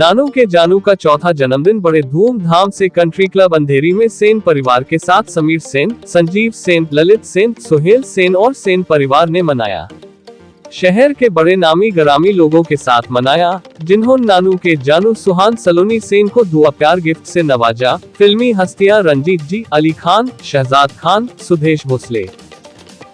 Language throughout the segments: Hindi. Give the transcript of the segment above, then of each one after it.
नानू के जानू का चौथा जन्मदिन बड़े धूमधाम से कंट्री क्लब अंधेरी में सेन परिवार के साथ समीर सेन, संजीव सेन, ललित सेन, सुहेल सेन और सेन परिवार ने मनाया। शहर के बड़े नामी गरामी लोगों के साथ मनाया, जिन्होंने नानू के जानू सुहान सलोनी सेन को दुआ प्यार गिफ्ट से नवाजा। फिल्मी हस्तियां रंजीत जी, अली खान, शहजाद खान, सुदेश भोसले,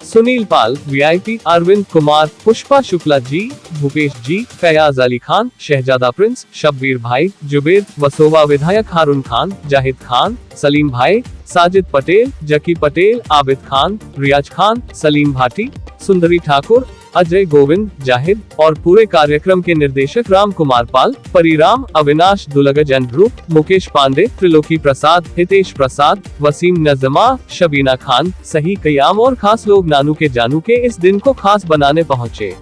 सुनील पाल, वीआईपी, अरविंद कुमार, पुष्पा शुक्ला जी, भूपेश जी, फैयाज अली खान, शहजादा प्रिंस, शब्बीर भाई, जुबेर, वसोवा विधायक हारून खान, जाहिद खान, सलीम भाई, साजिद पटेल, जकी पटेल, आबिद खान, रियाज खान, सलीम भाटी, सुंदरी ठाकुर, अजय गोविंद, जाहिद और पूरे कार्यक्रम के निर्देशक राम कुमार पाल, परिराम, अविनाश दुलगज एंड ग्रुप, मुकेश पांडे, त्रिलोकी प्रसाद, हितेश प्रसाद, वसीम नजमा, शबीना खान सही कयाम और खास लोग नानू के जानू के इस दिन को खास बनाने पहुंचे।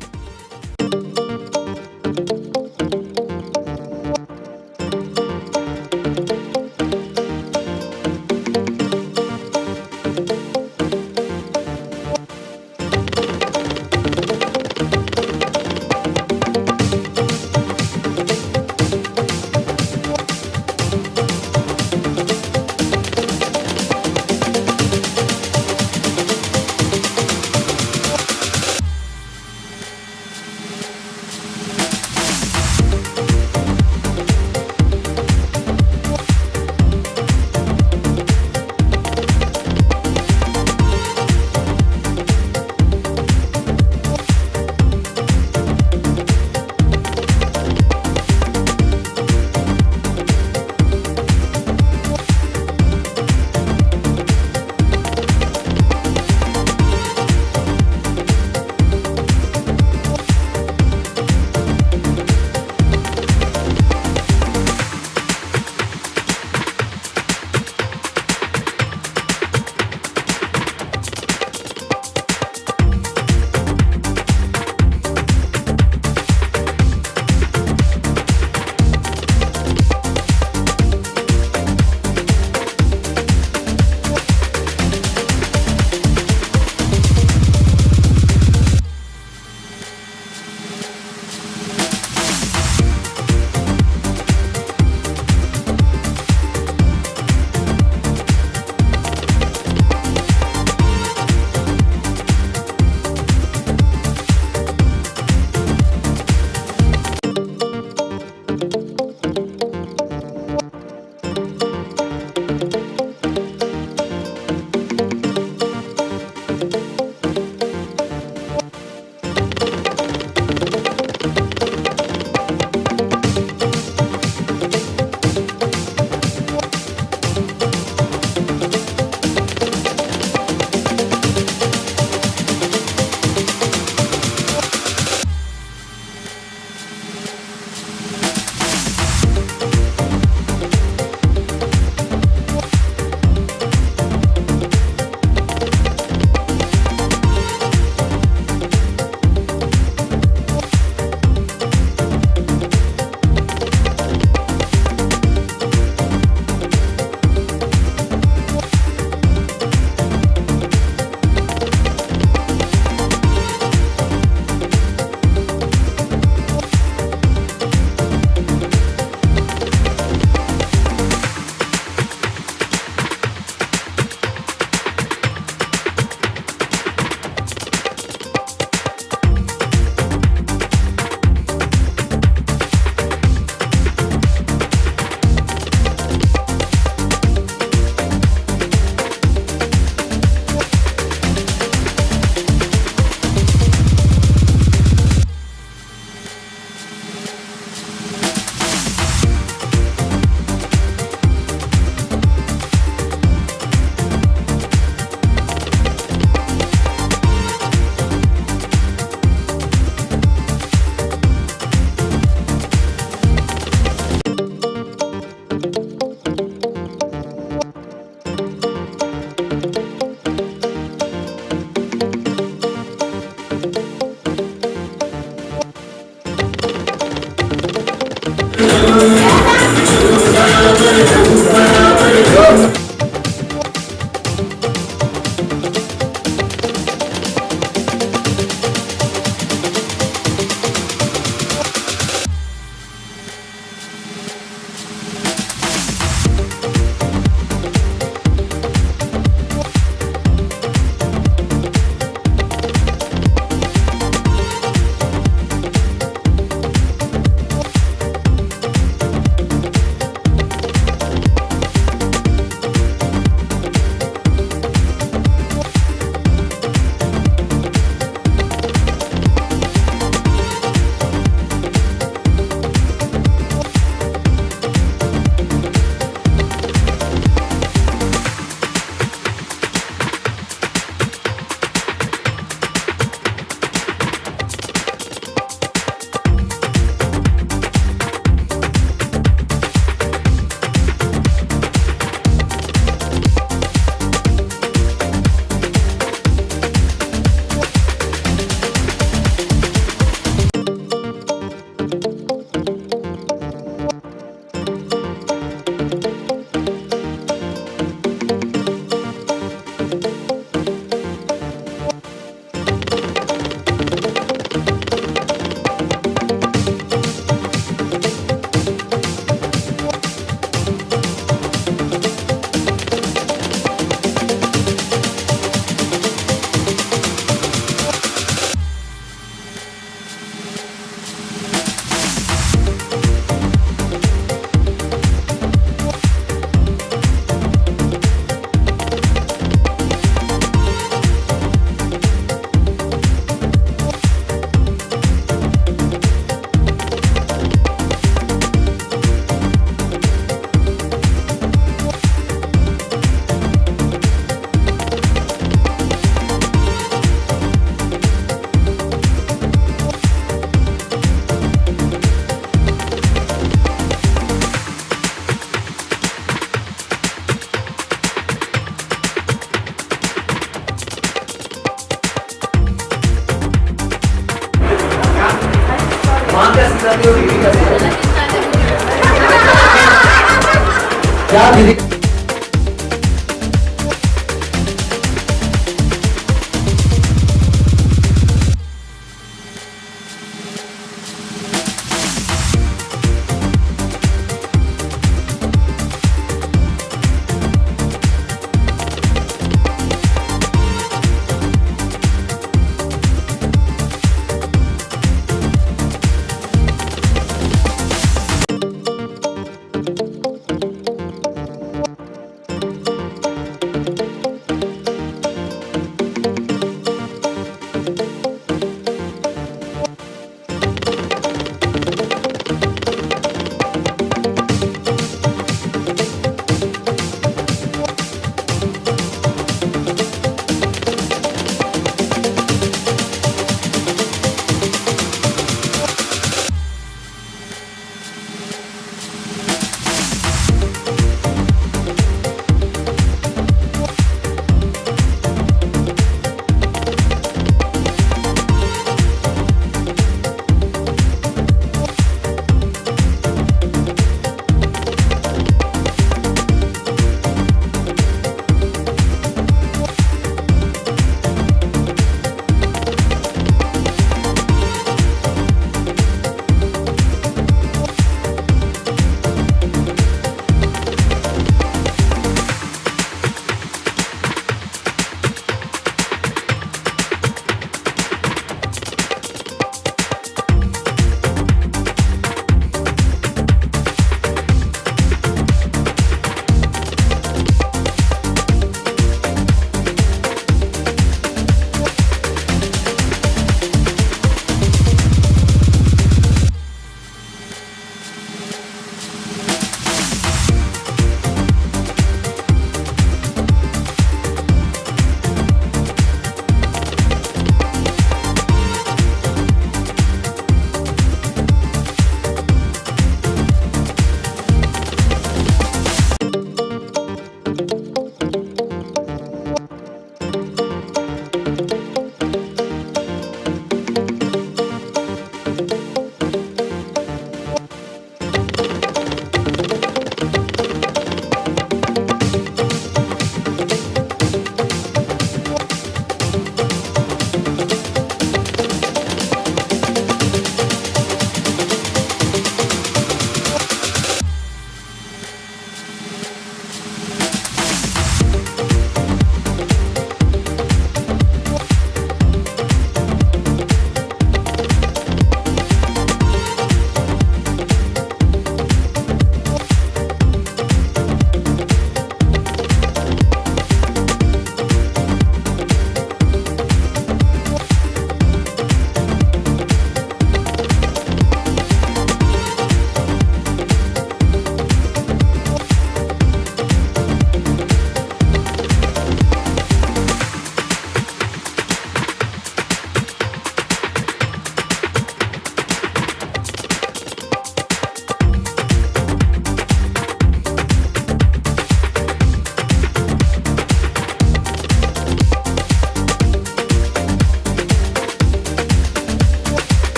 क्या दीदी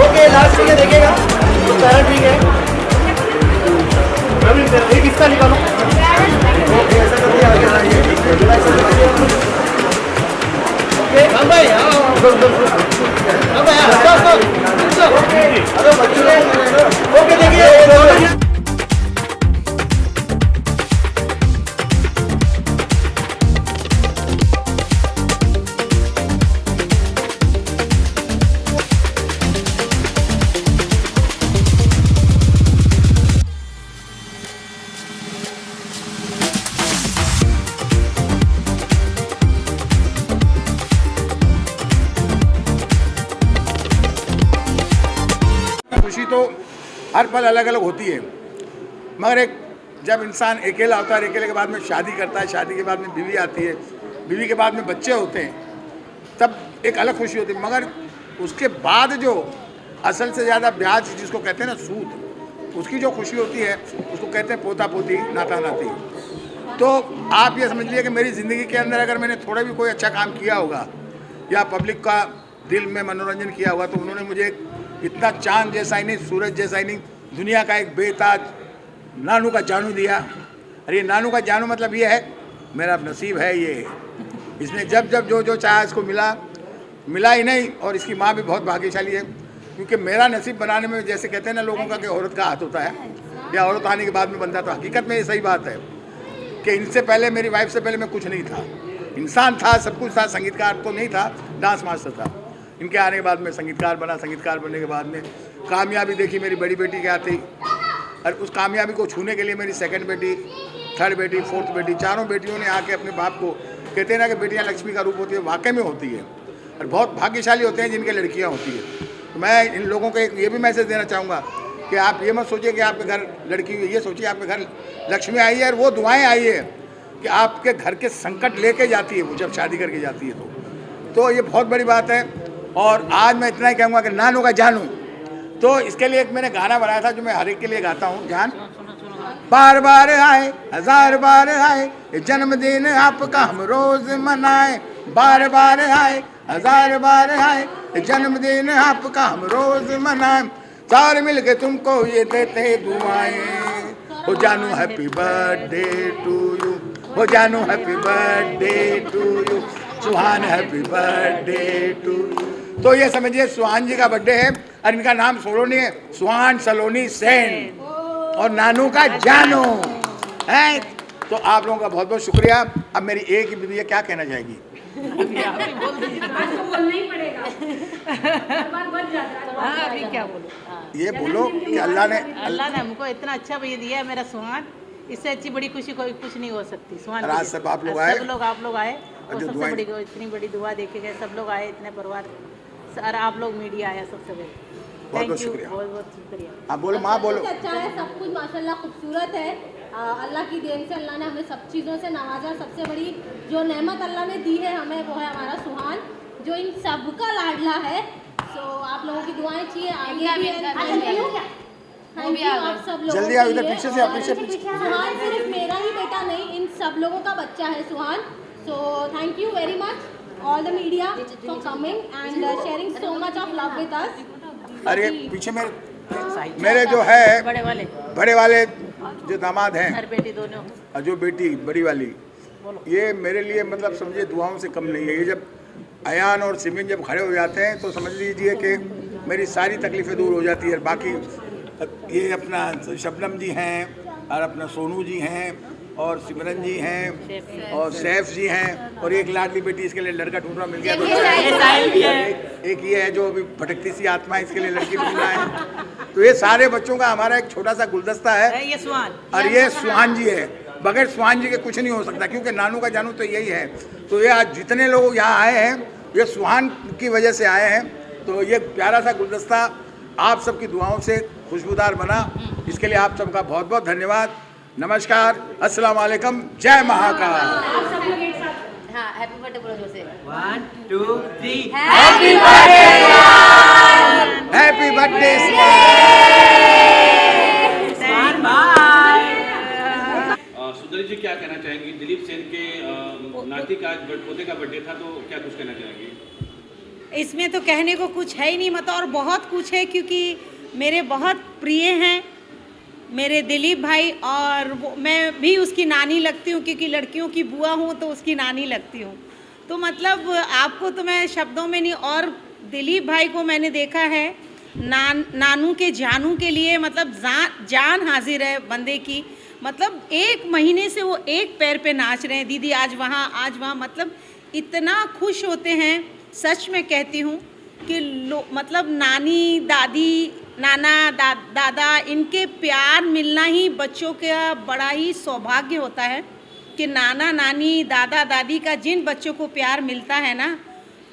ओके लास्ट ठीक है देखेगा तो पहला ठीक है एक हिस्सा निकालो ओके ऐसा करके आगे आइए ओके हम भाई हम भाई स्टॉप अरे बच्चों ओके देखिए खुशी तो हर पल अलग अलग होती है, मगर एक जब इंसान अकेला होता है, अकेले के बाद में शादी करता है, शादी के बाद में बीवी आती है, बीवी के बाद में बच्चे होते हैं, तब एक अलग खुशी होती है। मगर उसके बाद जो असल से ज़्यादा ब्याज जिसको कहते हैं ना, सूद, उसकी जो खुशी होती है उसको कहते हैं पोता पोती नाता नाती। तो आप ये समझ लीजिए कि मेरी ज़िंदगी के अंदर अगर मैंने थोड़ा भी कोई अच्छा काम किया होगा या पब्लिक का दिल में मनोरंजन किया होगा, तो उन्होंने मुझे इतना चांद जैसा ही नहीं, सूरज जैसा ही नहीं, दुनिया का एक बेताज नानू का जानू दिया। अरे नानू का जानू मतलब ये है, मेरा नसीब है ये, इसने जब जब जो जो चाहा इसको मिला ही नहीं। और इसकी माँ भी बहुत भाग्यशाली है, क्योंकि मेरा नसीब बनाने में जैसे कहते हैं ना लोगों का कि औरत का हाथ होता है या औरत आने के बाद में बनता, तो हकीकत में ये सही बात है कि इनसे पहले, मेरी वाइफ से पहले मैं कुछ नहीं था। इंसान था, सब कुछ था, संगीतकार तो नहीं था, डांस मास्टर था। इनके आने के बाद में संगीतकार बना, संगीतकार बनने के बाद में कामयाबी देखी मेरी बड़ी बेटी क्या थी, और उस कामयाबी को छूने के लिए मेरी सेकंड बेटी, थर्ड बेटी, फोर्थ बेटी, चारों बेटियों ने आके अपने बाप को, कहते हैं ना कि बेटियां लक्ष्मी का रूप होती है, वाकई में होती है, और बहुत भाग्यशाली होते हैं जिनके लड़कियां होती है। तो मैं इन लोगों को एक ये भी मैसेज देना चाहूँगा कि आप ये मत सोचिए कि आपके घर लड़की हुई, ये सोचिए आपके घर लक्ष्मी आई है, और वो दुआएँ आई है कि आपके घर के संकट लेके जाती है वो, जब शादी करके जाती है तो ये बहुत बड़ी बात है। और आज मैं इतना ही कहूँगा कि नानू का जानू, तो इसके लिए एक मैंने गाना बनाया था जो मैं हर एक के लिए गाता हूँ। जान बार बार आए, हजार बार आए, ये जन्मदिन आपका हम रोज मनाए। बार बार आए, हजार बार आए, ये जन्मदिन आपका हम रोज मनाए। सारे मिलके तुमको ये देते दुआएं, हो जानू हैप्पी बर्थडे टू यू, हो जानू happy birthday to you, Suhaan happy birthday to you. तो ये समझिए सुहान जी का बर्थडे है और इनका नाम सोलोनी है, सुहान सलोनी सेन, और नानू का जानू है। तो आप लोगों का बहुत बहुत शुक्रिया। अब मेरी एक ही बीवी है, क्या कहना चाहेगी? अभी क्या बोलो? ये बोलो कि अल्लाह ने हमको इतना अच्छा भी दिया है मेरा सुहान, इससे अच्छी बड़ी खुशी कोई कुछ नहीं हो सकती। सुहान रात सब आप लोग आए, आप लोग आए और सबसे बड़ी इतनी बड़ी दुआ देखे गए, सब लोग आए, इतने परिवार, और आप लोग मीडिया आया, सबसे बड़ी बहुत बहुत शुक्रिया। बहुत बहुत शुक्रिया। आप बोलो माँ, बोलो। अच्छा है, सब कुछ माशाल्लाह खूबसूरत है। अल्लाह की देन से अल्लाह ने हमें सब चीज़ों से नवाजा। सबसे बड़ी जो नेमत अल्लाह ने दी है हमें वो है हमारा सुहान, जो इन सबका लाडला है। सो आप लोगों की दुआएं चाहिए आगे भी। थैंक यू आप सब लोगों जल्दी आओ इधर, पीछे से, पीछे पीछे। सुहान सिर्फ मेरा ही बेटा नहीं, इन सब लोगों का बच्चा है Suhan. So thank you very much all the media for coming and sharing so much of love with us. अरे पीछे मेरे जो है बड़े वाले जो दामाद हैं हर बेटी दोनों, और जो बेटी बड़ी वाली, ये मेरे लिए मतलब समझिए दुआओं से कम नहीं है। ये जब अयान और सिमिन जब खड़े हो जाते हैं तो समझ लीजिए कि मेरी सारी तकलीफ़ें दूर हो जाती है। बाकी ये अपना शबनम जी हैं और अपना सोनू जी हैं और सिमरन जी हैं और सैफ जी हैं और एक लाडली बेटी, इसके लिए लड़का ढूंढना मिल गया। तो एक ये है जो अभी भटकती सी आत्मा है, इसके लिए लड़की ढूंढ रहा है। तो ये सारे बच्चों का हमारा एक छोटा सा गुलदस्ता है, ये सुहान और ये सुहान जी है। बगैर सुहान जी के कुछ नहीं हो सकता, क्योंकि नानू का जानू तो यही है। तो ये आज जितने लोग यहाँ आए हैं ये सुहान की वजह से आए हैं। तो ये प्यारा सा गुलदस्ता आप सबकी दुआओं से खुशबूदार बना, इसके लिए आप सबका बहुत बहुत धन्यवाद। नमस्कार, अस्सलाम वालेकुम, जय महाकाल। हाँ, हैप्पी बर्थडे बोलो जोर से। 1 2 3 हैप्पी बर्थडे, हैप्पी बर्थडे। सुंदरी जी क्या कहना चाहेंगी? दिलीप सेन के नाती का पोते का बर्थडे था, तो क्या कुछ कहना चाहेंगी? इसमें तो कहने को कुछ है ही नहीं, मतलब और बहुत कुछ है, क्योंकि मेरे बहुत प्रिय हैं मेरे दिलीप भाई, और मैं भी उसकी नानी लगती हूँ, क्योंकि लड़कियों की बुआ हूँ तो उसकी नानी लगती हूँ। तो मतलब आपको तो मैं शब्दों में नहीं, और दिलीप भाई को मैंने देखा है नानू के जानू के लिए, मतलब जान हाजिर है बंदे की। मतलब 1 महीने से वो एक पैर पे नाच रहे हैं, दीदी आज वहाँ, मतलब इतना खुश होते हैं। सच में कहती हूँ कि मतलब नानी दादी नाना दादा इनके प्यार मिलना ही बच्चों का बड़ा ही सौभाग्य होता है, कि नाना नानी दादा दादी का जिन बच्चों को प्यार मिलता है ना,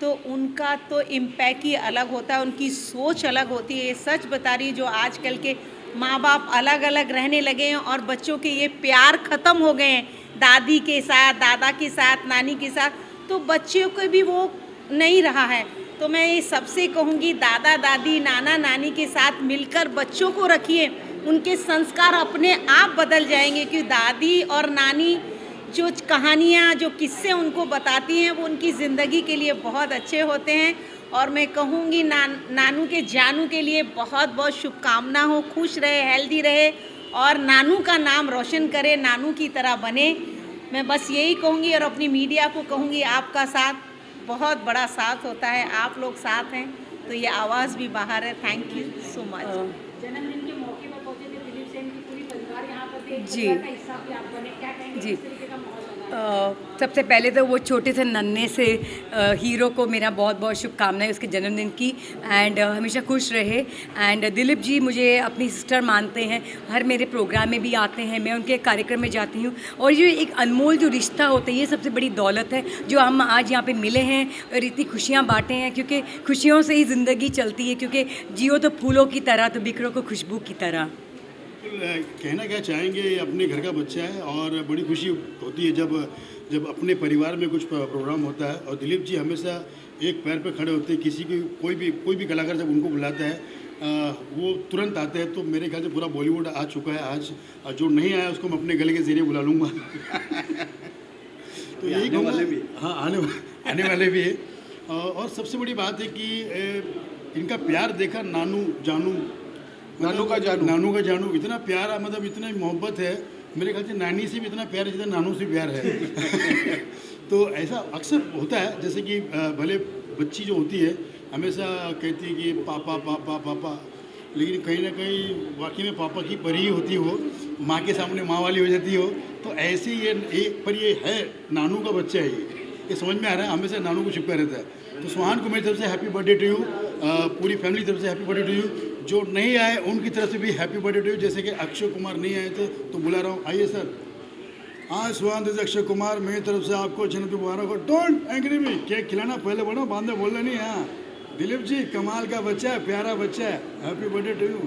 तो उनका तो इम्पैक्ट ही अलग होता है, उनकी सोच अलग होती है। सच बता रही, जो आजकल के माँ बाप अलग अलग रहने लगे हैं और बच्चों के ये प्यार ख़त्म हो गए हैं दादी के साथ, दादा के साथ, नानी के साथ, तो बच्चों को भी वो नहीं रहा है। तो मैं ये सबसे कहूँगी, दादा दादी नाना नानी के साथ मिलकर बच्चों को रखिए, उनके संस्कार अपने आप बदल जाएंगे। क्योंकि दादी और नानी जो कहानियाँ, जो किस्से उनको बताती हैं, वो उनकी ज़िंदगी के लिए बहुत अच्छे होते हैं। और मैं कहूँगी नानू के जानू के लिए बहुत बहुत शुभकामना हो, खुश रहे, हेल्दी रहे और नानू का नाम रोशन करे, नानू की तरह बने। मैं बस यही कहूँगी, और अपनी मीडिया को कहूँगी, आपका साथ बहुत बड़ा साथ होता है, आप लोग साथ हैं तो ये आवाज़ भी बाहर है। Thank you so much. जन्मदिन के मौके पर पहुंचे थे दिलीप सेन की पूरी परिवार यहाँ पर थे, जी का हिस्सा भी आप बने, क्या कहेंगे जी। किस तरीके का माहौल बना? सबसे पहले तो वो छोटे से नन्हे से हीरो को मेरा बहुत बहुत शुभकामनाएं उसके जन्मदिन की, एंड हमेशा खुश रहे। एंड दिलीप जी मुझे अपनी सिस्टर मानते हैं, हर मेरे प्रोग्राम में भी आते हैं, मैं उनके कार्यक्रम में जाती हूँ, और ये एक अनमोल जो रिश्ता होता है, ये सबसे बड़ी दौलत है जो हम आज यहाँ पे मिले हैं और इतनी खुशियाँ बांटे हैं, क्योंकि खुशियों से ही ज़िंदगी चलती है, क्योंकि जियो तो फूलों की तरह तो बिखरो को खुशबू की तरह। कहना क्या चाहेंगे, अपने घर का बच्चा है और बड़ी खुशी होती है जब अपने परिवार में कुछ प्रोग्राम होता है, और दिलीप जी हमेशा एक पैर पर खड़े होते हैं। किसी की कोई भी कलाकार जब उनको बुलाता है वो तुरंत आते हैं। तो मेरे ख्याल से पूरा बॉलीवुड आ चुका है आज, और जो नहीं आया उसको मैं अपने गले के जरिए बुला लूँगा। तो यही आने वाले भी, हाँ आने वाले भी है। और सबसे बड़ी बात है कि इनका प्यार देखा, नानू का जानू इतना प्यारा, मतलब इतना मोहब्बत है। मेरे ख्याल से नानी से भी इतना प्यार है जितना नानू से प्यार है। तो ऐसा अक्सर होता है, जैसे कि भले बच्ची जो होती है हमेशा कहती है कि पापा पापा पापा, लेकिन कहीं ना कहीं वाकई में पापा की परी ही होती हो, माँ के सामने माँ वाली हो जाती हो। तो ऐसे ही पर ये है नानू का बच्चा है, ये समझ में आ रहा है, हमेशा नानू को चिपका रहता है। तो सुहान को मेरी तरफ से हैप्पी बर्थडे टू यू, पूरी फैमिली की तरफ से हैप्पी बर्थडे टू यू। जो नहीं आए उनकी तरफ से भी हैप्पी बर्थडे टू यू। जैसे कि अक्षय कुमार नहीं आए थे तो बुला रहा हूँ, आइए सर। हाँ सुहान, दिस अक्षय कुमार, मेरी तरफ से आपको जन्मदिन मुबारक हो। डोंट एंग्री मी, केक खिलाना पहले बढ़ो, बाद में बोलना नहीं। हाँ दिलीप जी कमाल का बच्चा है, प्यारा बच्चा है, हैप्पी बर्थडे टू यू।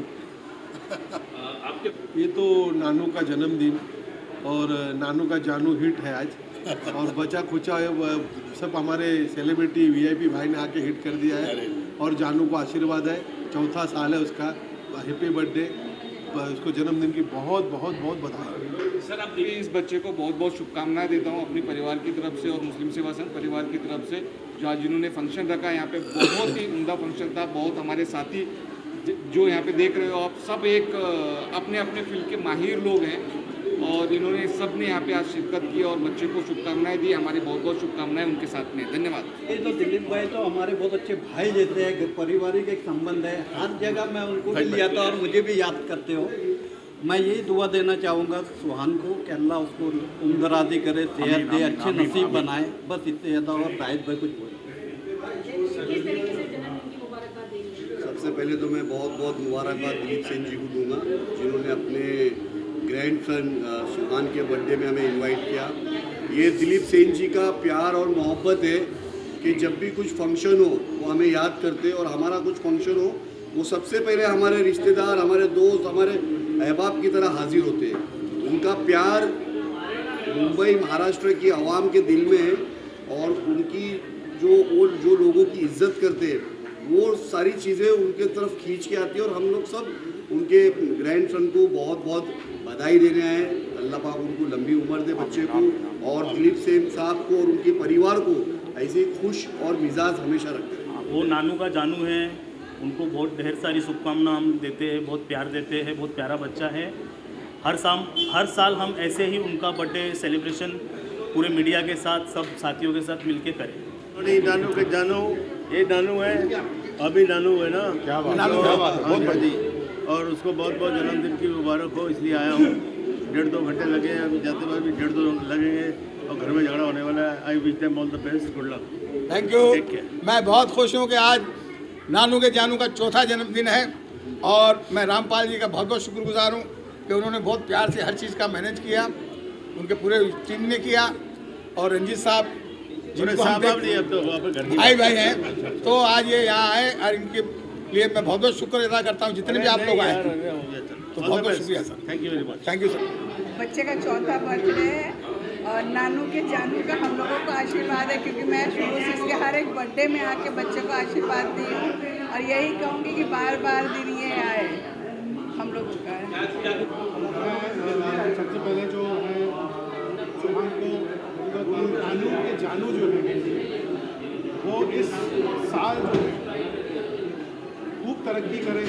ये तो नानू का जन्मदिन और नानू का जानू हिट है आज, और बचा खुचा सब हमारे सेलिब्रिटी VIP भाई ने आके हिट कर दिया है। और जानू को आशीर्वाद है, चौथा साल है उसका, हैप्पी बर्थडे, उसको जन्मदिन की बहुत बहुत बहुत बधाई। सर आप देखिए, इस बच्चे को बहुत बहुत शुभकामनाएं देता हूँ अपने परिवार की तरफ से और मुस्लिम सेवा संघ परिवार की तरफ से, जो आज जिन्होंने फंक्शन रखा। यहाँ पे बहुत ही उम्दा फंक्शन था। बहुत हमारे साथी जो यहाँ पे देख रहे हो आप, सब एक अपने अपने फील्ड के माहिर लोग हैं, और इन्होंने सब ने यहाँ पे आज शिरकत की और बच्चे को शुभकामनाएं दी। हमारी बहुत बहुत शुभकामनाएं उनके साथ में, धन्यवाद। ये तो दिलीप भाई तो हमारे बहुत अच्छे भाई जैसे हैं, पारिवारिक एक संबंध है। हर जगह मैं उनको भी लिया था और मुझे भी याद करते हो। मैं यही दुआ देना चाहूँगा सुहान को कि अल्लाह उसको उम्रदराज़ी करे, सेहत दे, अच्छे नसीब बनाए, बस इतने ज़्यादा। और शाहिद भाई कुछ बोले। सबसे पहले तो मैं बहुत बहुत मुबारकबाद दिलीप सेन जी को दूंगा, जिन्होंने अपने ग्रैंडसन सुहान के बर्थडे में हमें इनवाइट किया। ये दिलीप सेन जी का प्यार और मोहब्बत है कि जब भी कुछ फंक्शन हो वो हमें याद करते, और हमारा कुछ फंक्शन हो वो सबसे पहले हमारे रिश्तेदार, हमारे दोस्त, हमारे अहबाब की तरह हाजिर होते हैं। उनका प्यार मुंबई महाराष्ट्र की आवाम के दिल में है, और उनकी जो लोगों की इज्जत करते हैं वो सारी चीज़ें उनके तरफ खींच के आती है। और हम लोग सब उनके ग्रैंडसन को बहुत बहुत बधाई देने आए। अल्लाह पाक उनको लंबी उम्र दे बच्चे को, और दिलीप सेन साहब को और उनके परिवार को ऐसे ही खुश और मिजाज हमेशा रखते हैं। वो नानू का जानू है, उनको बहुत ढेर सारी शुभकामना हम देते हैं, बहुत प्यार देते हैं। बहुत प्यारा बच्चा है। हर साल हम ऐसे ही उनका बर्थडे सेलिब्रेशन पूरे मीडिया के साथ, सब साथियों के साथ मिलके करें। नानू के जानू, ये नानू है, अभी नानू है ना, क्या बात है, बहुत बड़ी। और उसको बहुत बहुत जन्मदिन की मुबारक हो, इसलिए आया हूँ। 1.5-2 घंटे लगे हैं, अभी जाते बाद भी 1.5-2 लगेंगे, और घर में झगड़ा होने वाला है। I wish them all the best, good luck, thank you. मैं बहुत खुश हूँ कि आज नानू के जानू का चौथा जन्मदिन है, और मैं रामपाल जी का बहुत बहुत शुक्रगुजार हूँ कि उन्होंने बहुत प्यार से हर चीज़ का मैनेज किया, उनके पूरे टीम ने किया। और रंजीत साहब जिनको हम भाई हैं, तो आज ये यहाँ आए, और इनके लिए मैं बहुत बहुत शुक्र अदा करता हूँ, जितने भी आप लोग आए। तो बहुत बहुत शुक्रिया sir, thank you very much. Thank you sir. बच्चे का चौथा बर्थडे है, और नानू के जानू का हम लोगों को आशीर्वाद है, क्योंकि मैं शुरू से इसके हर एक बर्थडे में आके बच्चे को आशीर्वाद दी हूँ, और यही कहूँगी कि बार बार दिन ये आए हम लोगों का। सबसे पहले जो है सुहान को नानू के जानू जो है वो इस साल जो है खूब तरक्की करें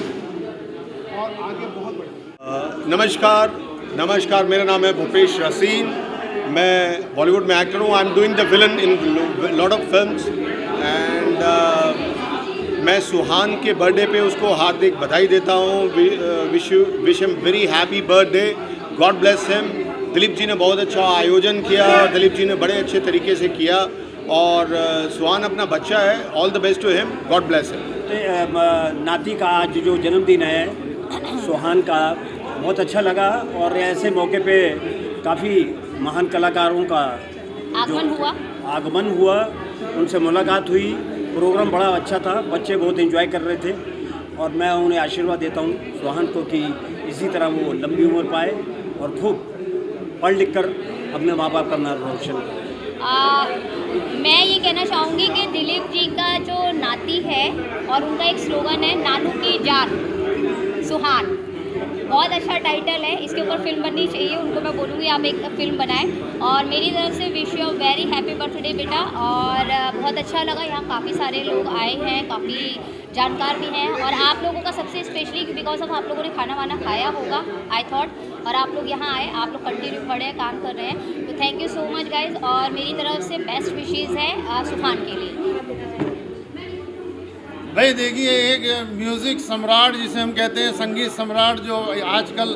और आगे बहुत बढ़े। नमस्कार, मेरा नाम है भूपेश रसीन। मैं बॉलीवुड में एक्टर हूँ। I am doing the villain in lot of films, and मैं सुहान के बर्थडे पे उसको हार्दिक बधाई देता हूँ। Wish him very happy birthday, God bless him. Dilip ji ने बहुत अच्छा आयोजन किया, दिलीप जी ने बड़े अच्छे तरीके से किया, और सुहान अपना बच्चा है। All the best to him, God bless him. नाती का आज जो जन्मदिन है सुहान का, बहुत अच्छा लगा। और ऐसे मौके पे काफ़ी महान कलाकारों का आगमन हुआ, उनसे मुलाकात हुई। प्रोग्राम बड़ा अच्छा था, बच्चे बहुत एंजॉय कर रहे थे, और मैं उन्हें आशीर्वाद देता हूँ सुहान को कि इसी तरह वो लंबी उम्र पाए और खूब पढ़ लिख कर अपने माँ बाप का नाम रोशन करें। मैं ये कहना चाहूँगी कि दिलीप जी का जो नाती है और उनका एक स्लोगन है नानू की जान सुहान, बहुत अच्छा टाइटल है, इसके ऊपर फिल्म बननी चाहिए। उनको मैं बोलूँगी आप एक फिल्म बनाएं। और मेरी तरफ से wish you very happy birthday बेटा। और बहुत अच्छा लगा, यहाँ काफ़ी सारे लोग आए हैं, काफ़ी जानकार भी हैं। और आप लोगों का सबसे स्पेशली बिकॉज ऑफ आप लोगों ने खाना वाना खाया होगा आई थॉट, और आप लोग यहाँ आए, आप लोग कंटिन्यू खड़े हैं, काम कर रहे हैं, तो thank you so much guys. और मेरी तरफ से बेस्ट विशेज़ है सुहान के लिए। भाई देखिए, एक म्यूज़िक सम्राट जिसे हम कहते हैं, संगीत सम्राट, जो आजकल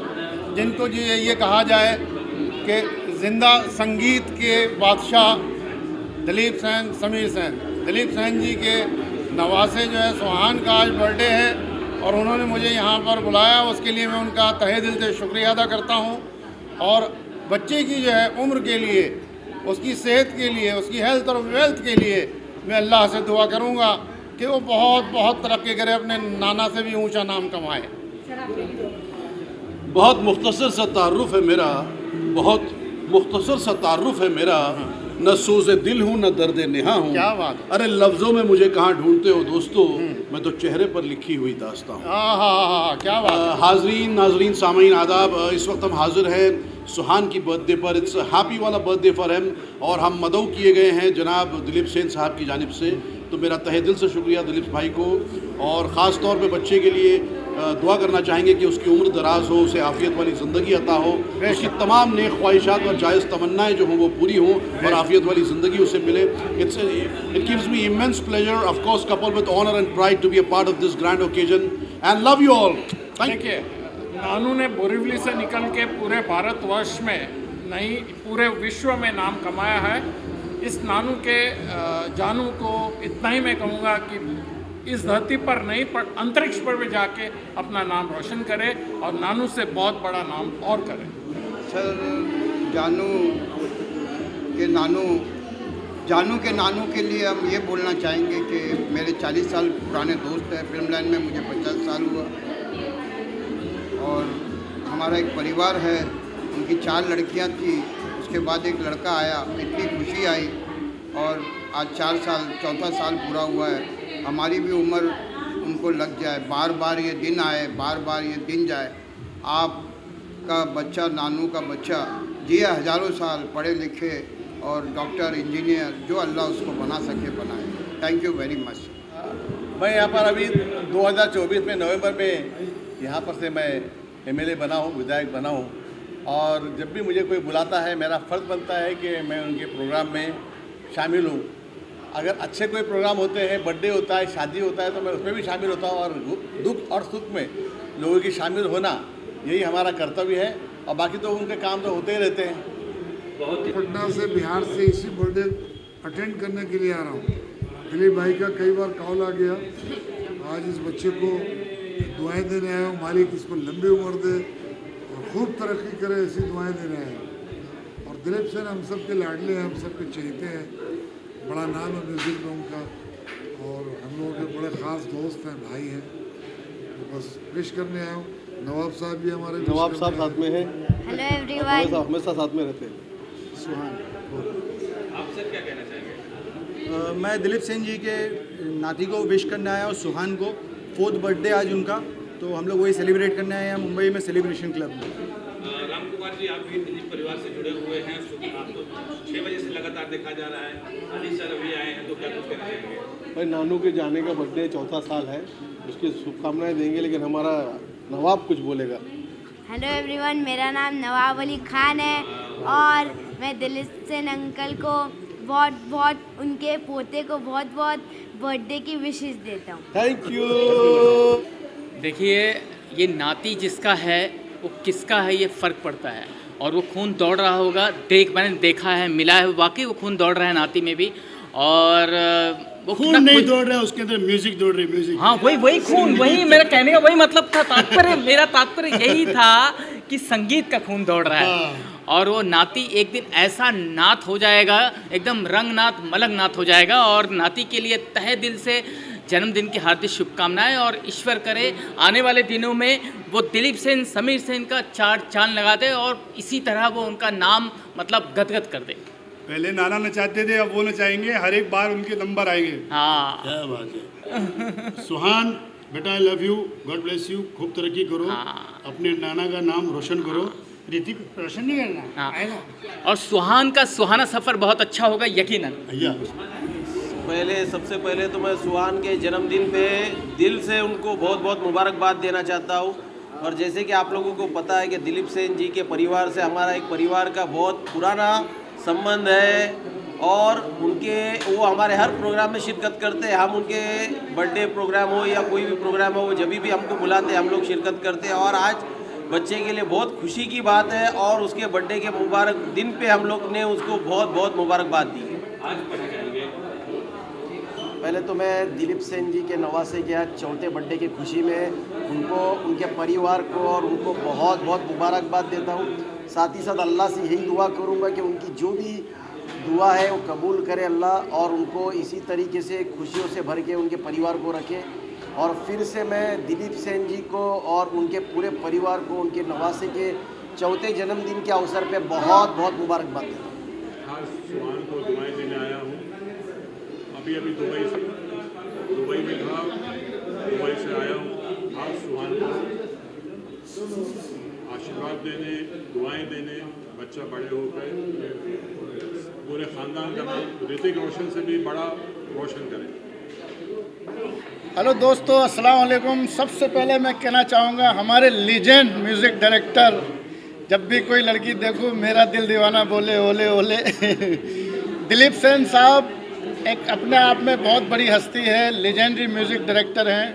जिनको जो ये कहा जाए कि जिंदा संगीत के बादशाह दिलीप सेन, समीर सेन, दिलीप सेन जी के नवासे जो है सुहान का आज बर्थडे है और उन्होंने मुझे यहाँ पर बुलाया, उसके लिए मैं उनका तहे दिल से शुक्रिया अदा करता हूँ। और बच्चे की जो है उम्र के लिए, उसकी सेहत के लिए, उसकी हेल्थ और वेल्थ के लिए मैं अल्लाह से दुआ करूँगा कि वो बहुत बहुत तरक्की करे, अपने नाना से भी ऊंचा नाम कमाए। बहुत मुख्तसर सा तारुफ है मेरा, बहुत मुख्तसर सा तारुफ है मेरा, न सोज़े दिल हूँ न दर्द नेहा हूँ। क्या बात। अरे लफ्ज़ों में मुझे कहाँ ढूंढते हो दोस्तों, मैं तो चेहरे पर लिखी हुई दास्ता हूँ। क्या बात। हाजरीन नाजरीन सामीन आदाब, इस वक्त हम हाजिर हैं सुहान की बर्थडे पर। इट्स हैप्पी वाला बर्थडे फॉर हिम और हम मदऊ किए गए हैं जनाब दिलीप सेन साहब की जानिब से। तो मेरा तहे दिल से शुक्रिया दिलीप भाई को, और ख़ास तौर पे बच्चे के लिए दुआ करना चाहेंगे कि उसकी उम्र दराज हो, उसे आफियत वाली ज़िंदगी अता हो, उसकी तमाम नेक ख्वाहिशात और जायज़ तमन्नाएँ जो हों वो पूरी हों और आफियत वाली ज़िंदगी उसे मिले। It gives me immense pleasure, of course coupled with honour and pride, to be a part of this grand occasion and love you all. Thank you. Nanu ने बोरीवली से निकल के पूरे भारतवर्ष में, नहीं पूरे विश्व में नाम कमाया है। इस नानू के जानू को इतना ही मैं कहूँगा कि इस धरती पर नहीं पर अंतरिक्ष पर भी जाके अपना नाम रोशन करे और नानू से बहुत बड़ा नाम और करे। सर, जानू के नानू के लिए हम ये बोलना चाहेंगे कि मेरे 40 साल पुराने दोस्त हैं, फिल्म लाइन में मुझे 50 साल हुआ और हमारा एक परिवार है। उनकी 4 लड़कियां थी, उसके बाद एक लड़का आया, इतनी खुशी आई और आज 4 साल, चौथा साल पूरा हुआ है। हमारी भी उम्र उनको लग जाए, बार बार ये दिन आए, बार बार ये दिन जाए। आपका बच्चा, नानू का बच्चा जिए हज़ारों साल, पढ़े लिखे और डॉक्टर, इंजीनियर, जो अल्लाह उसको बना सके बनाए। Thank you very much. मैं यहाँ पर अभी 2024 में नवंबर में यहाँ पर से मैं MLA बना हूँ, विधायक बना हूँ, और जब भी मुझे कोई बुलाता है मेरा फ़र्ज़ बनता है कि मैं उनके प्रोग्राम में शामिल हूँ। अगर अच्छे कोई प्रोग्राम होते हैं, बर्थडे होता है, शादी होता है, तो मैं उसमें भी शामिल होता हूँ और दुख और सुख में लोगों की शामिल होना यही हमारा कर्तव्य है। और बाकी तो उनके काम तो होते ही रहते हैं। बहुत पटना से, बिहार से इसी बर्थडे अटेंड करने के लिए आ रहा हूँ। दिलीप भाई का कई बार कॉल आ गया, आज इस बच्चे को दुआएं देने आया हूँ, मालिक इसको लंबी उम्र दे और खूब तरक्की करे, ऐसी दुआएं देने आया हूँ। और दिलीप सेन हम सब के लाडले हैं, हम सब के चहेते हैं, बड़ा नाम है म्यूज़िक में उनका और हम लोगों के बड़े ख़ास दोस्त हैं, भाई हैं। तो बस विश करने आया हूँ। नवाब साहब भी हमारे, नवाब साहब साथ में हैं। Hello everyone. हमेशा साथ में रहते हैं। सुहान, आप सर क्या कहना चाहेंगे? मैं दिलीप सेन जी के नाती को विश करने आया हूँ, सुहान को। 4th बर्थडे आज उनका, तो हम लोग वही सेलिब्रेट करने आए हैं मुंबई में सेलिब्रेशन क्लब में। राम कुमार जी, आप भी दिलीप परिवार से जुड़े हुए हैं, आपको 6 बजे से लगातार देखा जा रहा है, अली सर अभी आए हैं, तो क्या कुछ कहना चाहेंगे? भाई, नानू के जाने का बर्थडे 4था साल है, उसकी शुभकामनाएं देंगे, लेकिन हमारा नवाब कुछ बोलेगा। हेलो एवरीवन, मेरा नाम नवाब अली खान है और मैं दिलीप सेन अंकल को बहुत बहुत, उनके पोते को बहुत बहुत बर्थडे की विशेष देता हूँ। Thank you. देखिए, ये नाती जिसका है वो किसका है ये फ़र्क पड़ता है, और वो खून दौड़ रहा होगा, मैंने देखा है, मिला है, वाकई वो खून दौड़ रहा है नाती में भी। और वो खून नहीं दौड़ रहा है, उसके अंदर म्यूजिक दौड़ रही है, म्यूजिक। हाँ, वही खून, वही मेरा कहने का वही मतलब था, तात्पर्य मेरा तात्पर्य यही था कि संगीत का खून दौड़ रहा है। और वो नाती एक दिन ऐसा नात हो जाएगा, एकदम रंगनाथ मलंगनाथ हो जाएगा। और नाती के लिए तहे दिल से जन्मदिन की हार्दिक शुभकामनाएं, और ईश्वर करे आने वाले दिनों में वो दिलीप सेन, समीर सेन का 4 चांद लगा दे और इसी तरह वो उनका नाम मतलब गदगद कर दे। पहले नाना नचाते थे, अब वो नचाएंगे, हर एक बार उनके नंबर आएंगे। हाँ क्या बात है। सुहान बेटा, I love you, God bless you, खूब तरक्की करो, अपने नाना का नाम रोशन करो। ऋतिक रोशन नहीं करना आएगा। और सुहान का सुहाना सफ़र बहुत अच्छा होगा यकीनन। सबसे पहले तो मैं सुहान के जन्मदिन पे दिल से उनको बहुत बहुत मुबारकबाद देना चाहता हूँ। और जैसे कि आप लोगों को पता है कि दिलीप सेन जी के परिवार से हमारा एक परिवार का बहुत पुराना संबंध है और वो हमारे हर प्रोग्राम में शिरकत करते हैं। हम उनके बर्थडे प्रोग्राम हो या कोई भी प्रोग्राम हो, वो जब भी हमको बुलाते हैं हम लोग शिरकत करते हैं। और आज बच्चे के लिए बहुत खुशी की बात है और उसके बर्थडे के मुबारक दिन पे हम लोग ने उसको बहुत बहुत मुबारकबाद दी है। पहले तो मैं दिलीप सेन जी के नवासे के आज चौथे बर्थडे की खुशी में उनको, उनके परिवार को और उनको बहुत बहुत मुबारकबाद देता हूँ। साथ ही साथ अल्लाह से यही दुआ करूँगा कि उनकी जो भी दुआ है वो कबूल करे अल्लाह, और उनको इसी तरीके से खुशियों से भर के उनके परिवार को रखे। और फिर से मैं दिलीप सेन जी को और उनके पूरे परिवार को उनके नवासे के चौथे जन्मदिन के अवसर पे बहुत बहुत मुबारकबाद देता हूँ। खास सुहान को दुआएं देने आया हूँ। अभी दुबई में था, दुबई से आया हूँ। आज सुहान को आशीर्वाद देने, दुआएं देने, बच्चा बड़े होकर पूरे ख़ानदान का नाम ऋतिक रोशन से भी बड़ा रोशन करें। हेलो दोस्तों, अस्सलाम वालेकुम। सबसे पहले मैं कहना चाहूँगा हमारे लीजेंड म्यूज़िक डायरेक्टर, जब भी कोई लड़की देखूँ मेरा दिल दीवाना बोले ओले ओले दिलीप सेन साहब एक अपने आप में बहुत बड़ी हस्ती है, लेजेंडरी म्यूज़िक डायरेक्टर हैं।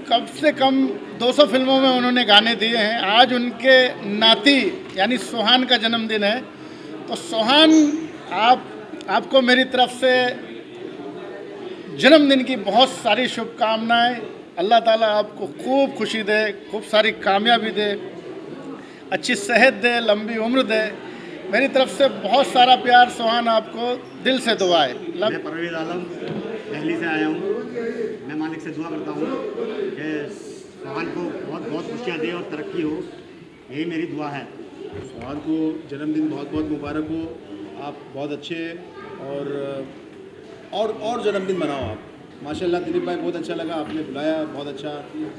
कम से कम 200 फिल्मों में उन्होंने गाने दिए हैं। आज उनके नाती यानी सुहान का जन्मदिन है, तो सुहान आपको मेरी तरफ से जन्मदिन की बहुत सारी शुभकामनाएं। अल्लाह ताला आपको खूब खुशी दे, खूब सारी कामयाबी दे, अच्छी सेहत दे, लंबी उम्र दे। मेरी तरफ से बहुत सारा प्यार। सुहान आपको दिल से दुआ है। मैं परवेज़ आलम दिल्ली से आया हूँ। मैं मालिक से दुआ करता हूँ कि सुहान को बहुत बहुत खुशियाँ दे और तरक्की हो, यही मेरी दुआ है। सुहान को जन्मदिन बहुत बहुत मुबारक हो। आप बहुत अच्छे और जन्मदिन मनाओ आप। माशाल्लाह दिलीप भाई, बहुत अच्छा लगा, आपने बुलाया, बहुत अच्छा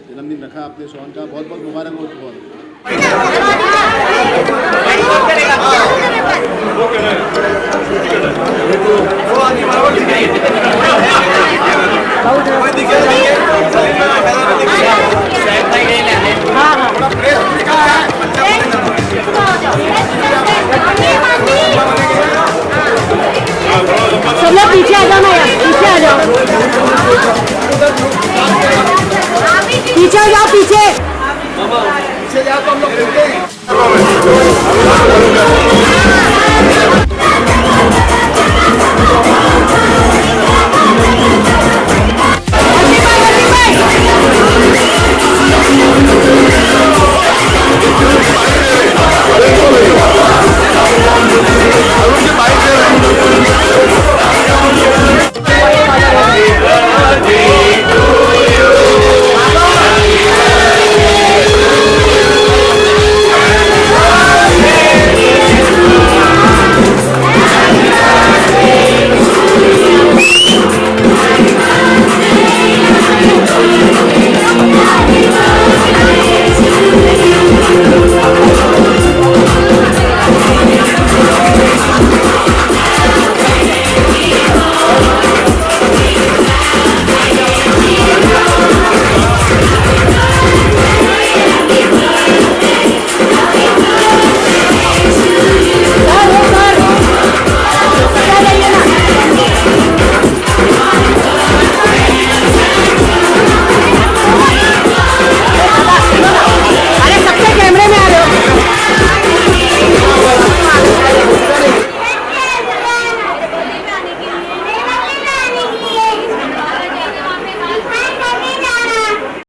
जन्मदिन रखा आपने सुहान का। बहुत बहुत मुबारक हो। बहुत सब लोग पीछे आ जाओ ना यार, पीछे आ जाओ, पीछे जाओ, पीछे जाओ तो हम लोग